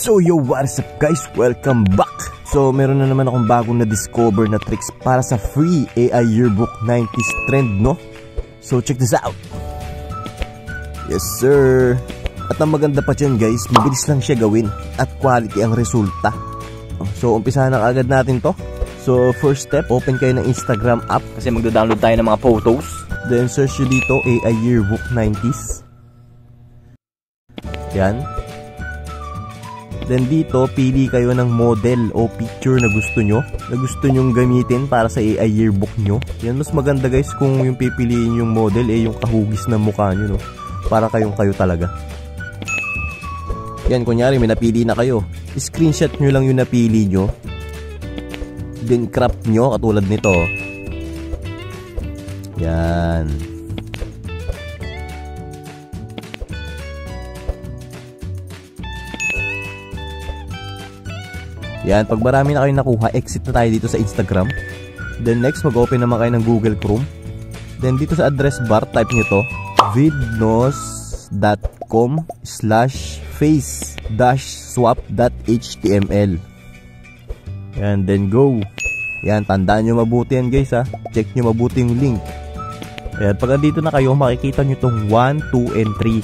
So yo, what's up guys? Welcome back! So meron na naman akong bagong na-discover na tricks para sa free AI Yearbook 90s trend, no? So check this out! Yes sir! At ang maganda pa dyan guys, mabilis lang siya gawin at quality ang resulta. So umpisahan na agad natin to. So first step, open kayo ng Instagram app kasi magdo-download tayo ng mga photos. Then search nyo dito AI Yearbook 90s. Yan. Then dito, pili kayo ng model o picture na gusto nyong gamitin para sa AI yearbook nyo. Yan, mas maganda guys kung yung pipiliin yung model yung kahugis na mukha nyo, no? Para kayong kayo talaga. Yan, kunyari may napili na kayo. Screenshot nyo lang yung napili nyo. Then crop nyo katulad nito. Yan. Yan, pag marami na kayo nakuha, exit na tayo dito sa Instagram. Then next, mag-open naman kayo ng Google Chrome. Then dito sa address bar, type nyo to vidnos.com/face-swap.html. Yan, then go. Yan, tandaan nyo mabuti yan guys ha. Check nyo mabuti yung link. Yan, pag andito na kayo, makikita nyo tong 1, 2, and 3.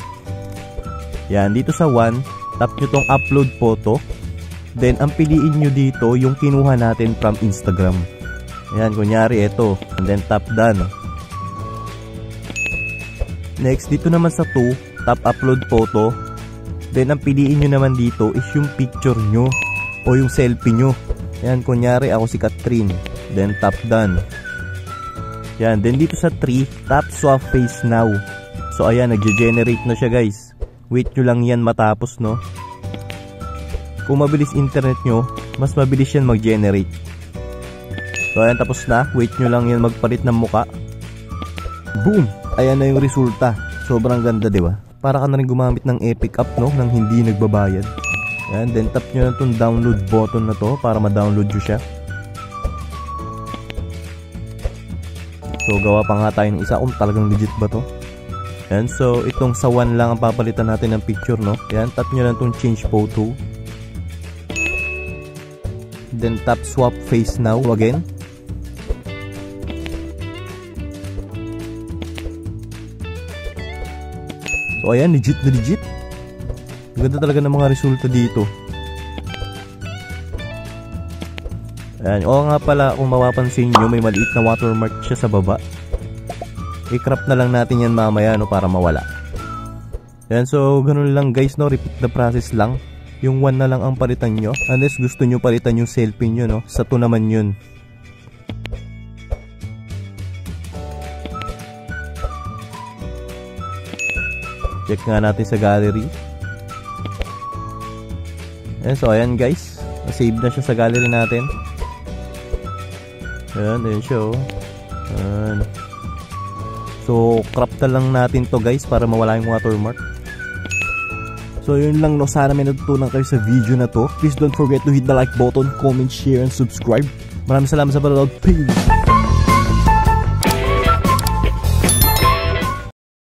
Yan, dito sa 1, tap nyo tong upload photo. Then, ang piliin nyo dito yung kinuha natin from Instagram. Ayan, kunyari, ito. And then, tap done. Next, dito naman sa 2, tap upload photo. Then, ang piliin nyo naman dito is yung picture nyo o yung selfie nyo. Ayan, kunyari, ako si Catherine. Then, tap done. Ayan, then dito sa 3, tap swap face now. So, ayan, nag-generate na siya, guys. Wait nyo lang yan matapos, no? Kung mabilis internet nyo, mas mabilis yan mag-generate. So ayan, tapos na. Wait nyo lang yan magpalit ng muka. Boom! Ayan na yung resulta. Sobrang ganda, di ba? Para ka na rin gumamit ng Epic app, no? Nang hindi nagbabayad. Ayan, then tap nyo na itong download button na to para ma-download nyo siya. So gawa pa nga tayo ng isa kung talagang legit ba to. Ayan, so itong sa 1 lang ang papalitan natin ng picture, no? Ayan, tap nyo na itong change photo. Then tap swap face now again. So ayan, legit na legit. Ganda talaga ng mga resulta dito. Ayan, oo nga pala, kung mapapansin nyo, may maliit na watermark siya sa baba. I-crop na lang natin yan mamaya, no, para mawala. Ayan, so ganun lang guys, no, repeat the process lang. Yung 1 na lang ang palitan nyo. Unless gusto nyo palitan yung selfie nyo, no? Sa 2 naman yun. Check nga natin sa gallery. Ayan, so ayan guys. Na-save na siya sa gallery natin. Ayan, ayan siya, oh. Ayan. So, crop na lang natin to guys para mawala yung watermark. So yun lang, no, sana may natutunan kayo sa video na to. Please don't forget to hit the like button, comment, share, and subscribe. Maraming salamat sa panonood. Peace!